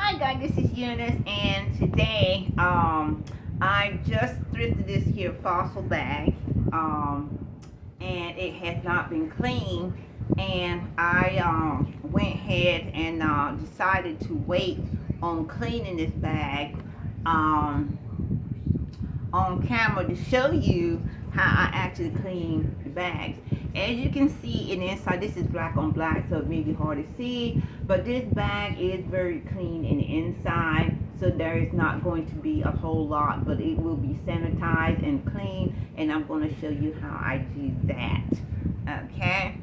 Hi guys, this is Eunice, and today I just thrifted this here fossil bag, and it has not been cleaned, and I went ahead and decided to wait on cleaning this bag um, on camera to show you how I actually clean the bags. As you can see in the inside, this is black on black, so it may be hard to see, but this bag is very clean in the inside, so there is not going to be a whole lot, but it will be sanitized and clean, and I'm going to show you how I do that. Okay,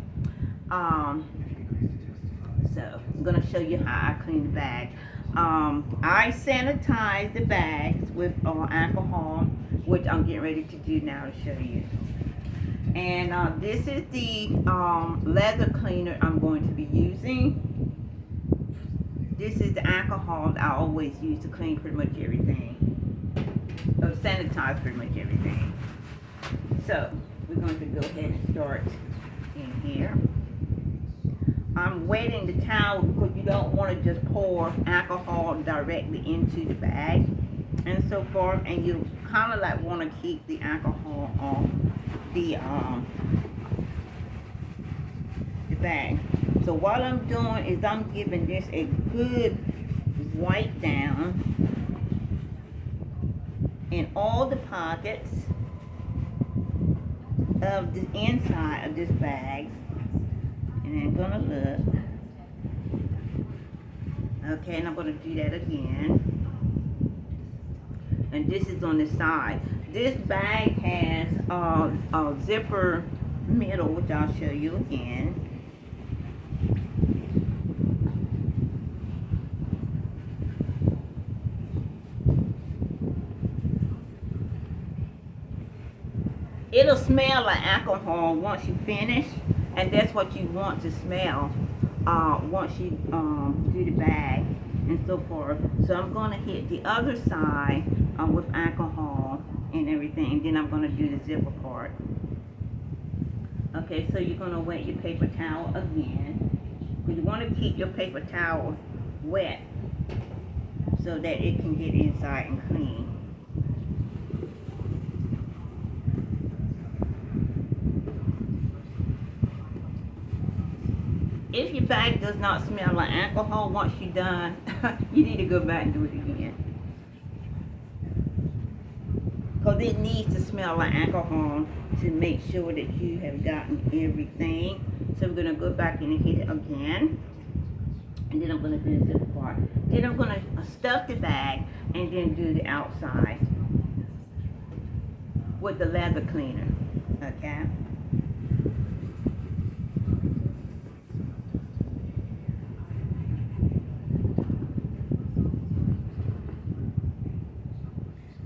so I'm going to show you how I clean the bag. I sanitize the bags with alcohol, which I'm getting ready to do now to show you. And this is the leather cleaner I'm going to be using. This is the alcohol that I always use to clean pretty much everything, or sanitize pretty much everything. So we're going to go ahead and start in here. I'm wetting the towel because you don't want to just pour alcohol directly into the bag and so forth, and you kind of like want to keep the alcohol off the bag. So what I'm doing is I'm giving this a good wipe down in all the pockets of the inside of this bag. And I'm gonna look. Okay, and I'm gonna do that again. And this is on the side. This bag has a zipper middle, which I'll show you again. It'll smell like alcohol once you finish, and that's what you want to smell once you do the bag and so forth. So I'm going to hit the other side with alcohol and everything, and then I'm going to do the zipper part. Okay, so you're going to wet your paper towel again. You want to keep your paper towel wet so that it can get inside and clean. If your bag does not smell like alcohol once you're done, you need to go back and do it again. Because it needs to smell like alcohol to make sure that you have gotten everything. So we're going to go back in and hit it again. And then I'm going to do the zipper part. Then I'm going to stuff the bag and then do the outside with the leather cleaner. Okay?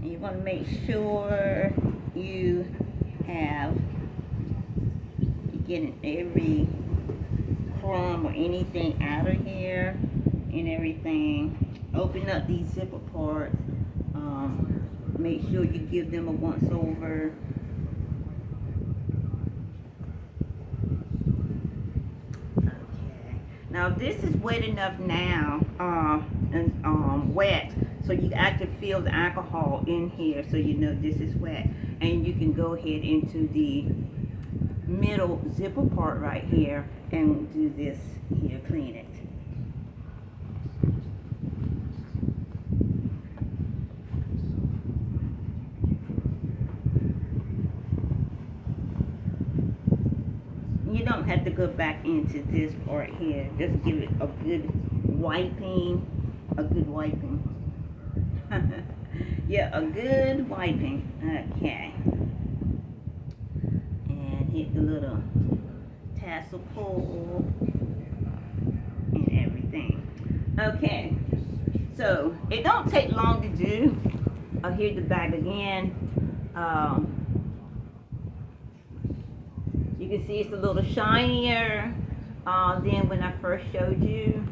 You want to make sure you have, you're getting every crumb or anything out of here and everything. Open up these zipper parts. Make sure you give them a once over. Okay. Now this is wet enough now, and wet. So you actually feel the alcohol in here, so you know this is wet. And you can go ahead into the middle zipper part right here and do this here, clean it. You don't have to go back into this part here. Just give it a good wiping, yeah, a good wiping. Okay. And hit the little tassel pull and everything. Okay. So it don't take long to do. I'll hit the bag again. You can see it's a little shinier than when I first showed you.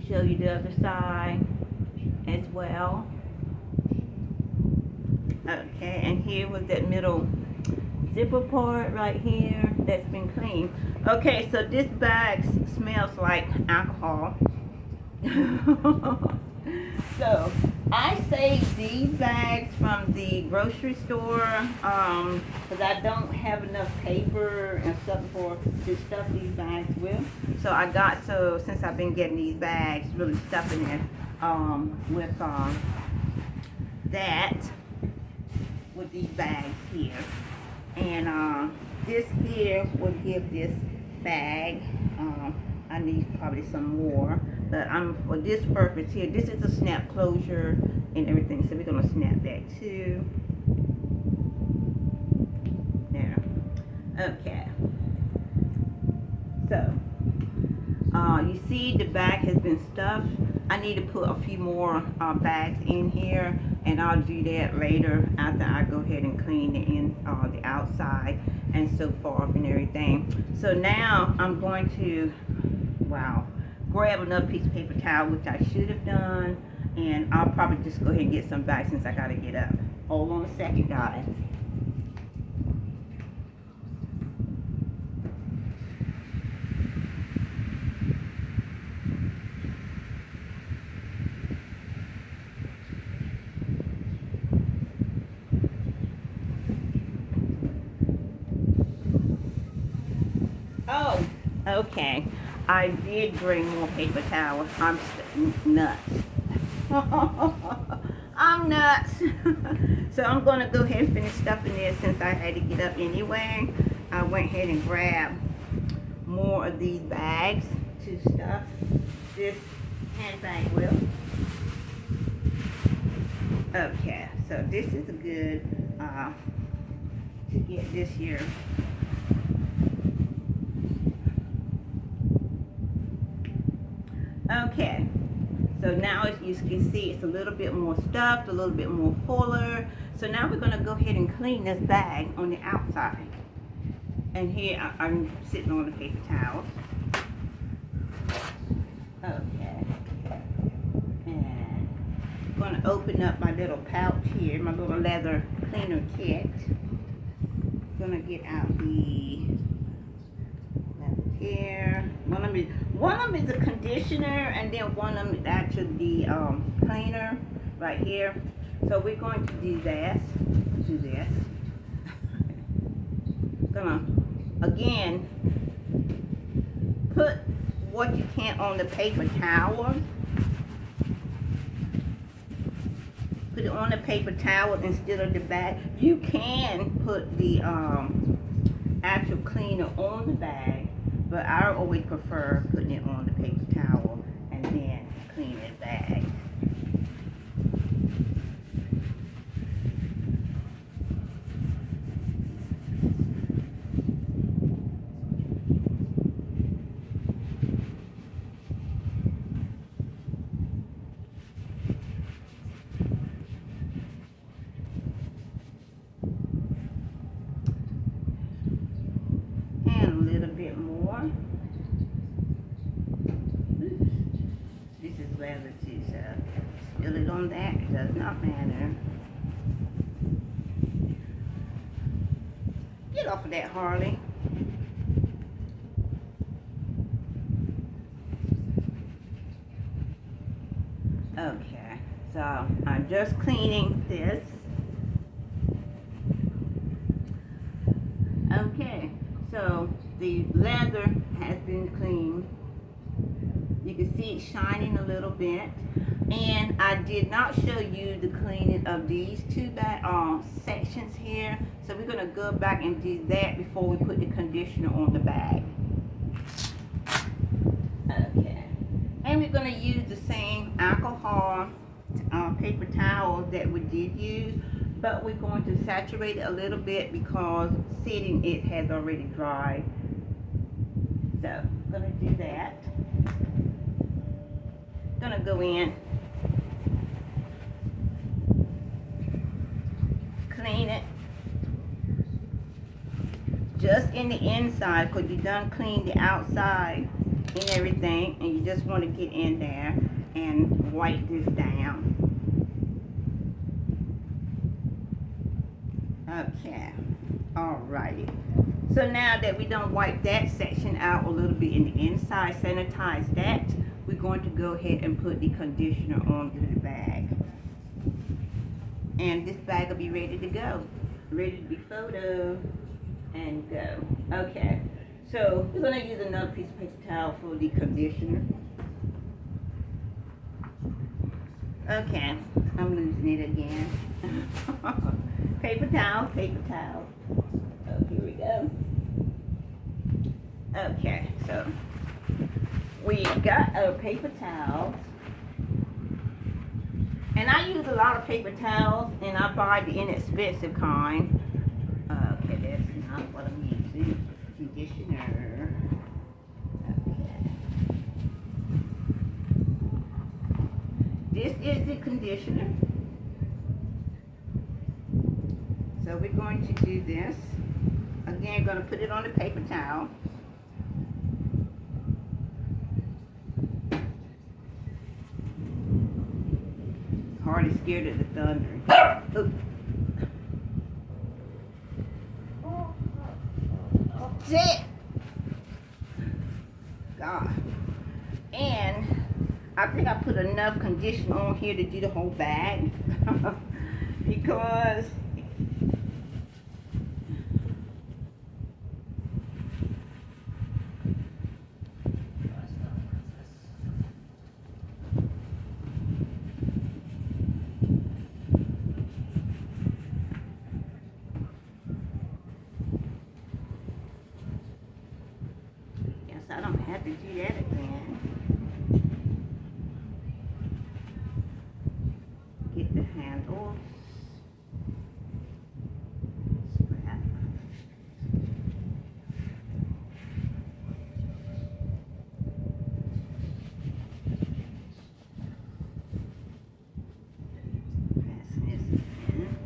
Show you the other side as well. Okay, and here was that middle zipper part right here that's been cleaned. Okay, so this bag smells like alcohol. So I saved these bags from the grocery store because I don't have enough paper and stuff to stuff these bags with. So since I've been getting these bags, really stuffing it with that with these bags here, and this here will give this bag. I need probably some more, but for this purpose here, this is a snap closure and everything, so we're gonna snap that too. There. Okay. So, you see the bag has been stuffed. I need to put a few more bags in here, and I'll do that later after I go ahead and clean the outside and so forth and everything. So now I'm going to, grab another piece of paper towel, which I should have done, and I'll probably just go ahead and get some back since I gotta get up. Hold on a second, guys. Oh, okay. I did bring more paper towels. I'm nuts. I'm nuts. So I'm gonna go ahead and finish stuffing this since I had to get up anyway. I went ahead and grabbed more of these bags to stuff this handbag with. Okay, so this is a good to get this here. Okay, so now as you can see, it's a little bit more stuffed, a little bit more fuller. So now we're going to go ahead and clean this bag on the outside. And here I'm sitting on the paper towels. Okay. And I'm going to open up my little pouch here, my little leather cleaner kit. Going to get out the leather here. One of them is a conditioner, and then one of them is actually the cleaner right here. So we're going to do this. Gonna again put what you can on the paper towel. Put it on the paper towel instead of the bag. You can put the actual cleaner on the bag, but I always prefer putting it on the paper towel and then clean the bag. Leather too, so spill it on that, it does not matter. Get off of that, Harley. Okay, so I'm just cleaning this. Okay, so the leather has been cleaned. You can see it shining a little bit, and I did not show you the cleaning of these two sections here, so we're going to go back and do that before we put the conditioner on the bag. Okay, and we're going to use the same alcohol paper towel that we did use, but we're going to saturate it a little bit because sitting it has already dried. So I'm going to do that. Gonna go in, clean it just in the inside, because you done cleaned the outside and everything, and you just want to get in there and wipe this down. Okay, alrighty. So now that we done wiped that section out a little bit in the inside, sanitize that, we're going to go ahead and put the conditioner onto the bag. And this bag will be ready to go. Ready to be photo and go. Okay, so we're going to use another piece of paper towel for the conditioner. Okay, I'm losing it again. Paper towel, paper towel. Oh, here we go. Okay, so we got our paper towels. And I use a lot of paper towels, and I buy the inexpensive kind. Okay, that's not what I'm using. Conditioner. Okay. This is the conditioner. So we're going to do this. Again, going to put it on the paper towel. Hardly scared of the thunder. Shit! God. And I think I put enough conditioner on here to do the whole bag. Because I don't have to do that again. Get the handle. Scrap. Fasten this in.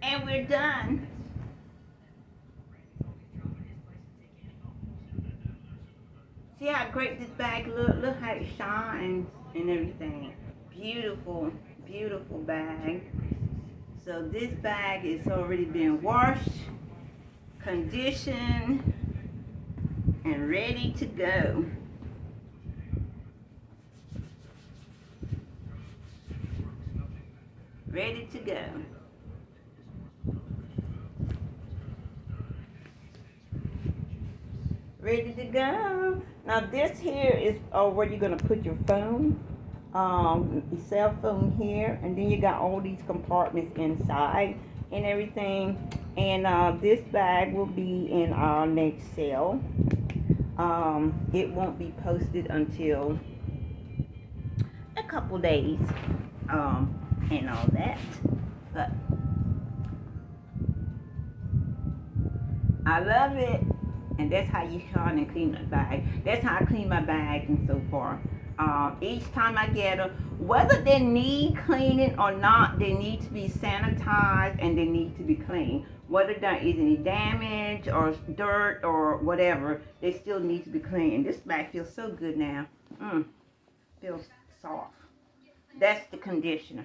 And we're done. See how great this bag look? Look how it shines and everything. Beautiful, beautiful bag. So this bag is already been washed, conditioned, and ready to go. Ready to go. Ready to go. Now this here is where you're gonna put your phone, your cell phone here, and then you got all these compartments inside and everything. And this bag will be in our next sale. It won't be posted until a couple days, and all that. But I love it. And that's how you shine and clean the bag. That's how I clean my bags and so far. Each time I get them, whether they need cleaning or not, they need to be sanitized and they need to be cleaned. Whether there is any damage or dirt or whatever, they still need to be cleaned. This bag feels so good now. Feels soft. That's the conditioner.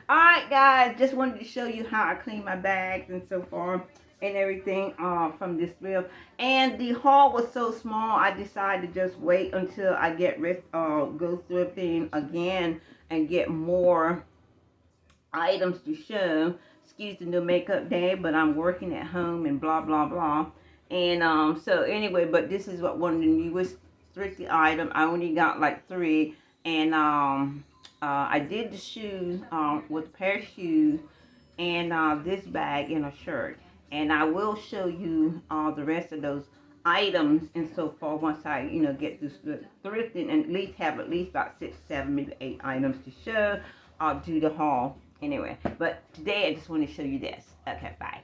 Alright guys, just wanted to show you how I clean my bags and so far and everything from this thrift. And the haul was so small, I decided to just wait until I get go thrifting again and get more items to show. Excuse the new makeup day, but I'm working at home and blah blah blah. And so anyway, but this is what one of the newest thrifty item. I only got like 3, and I did the shoes with a pair of shoes and this bag and a shirt. And I will show you the rest of those items and so forth once I, get this thrifting and at least have at least about 6, 7, maybe 8 items to show. I'll do the haul. Anyway, but today I just want to show you this. Okay, bye.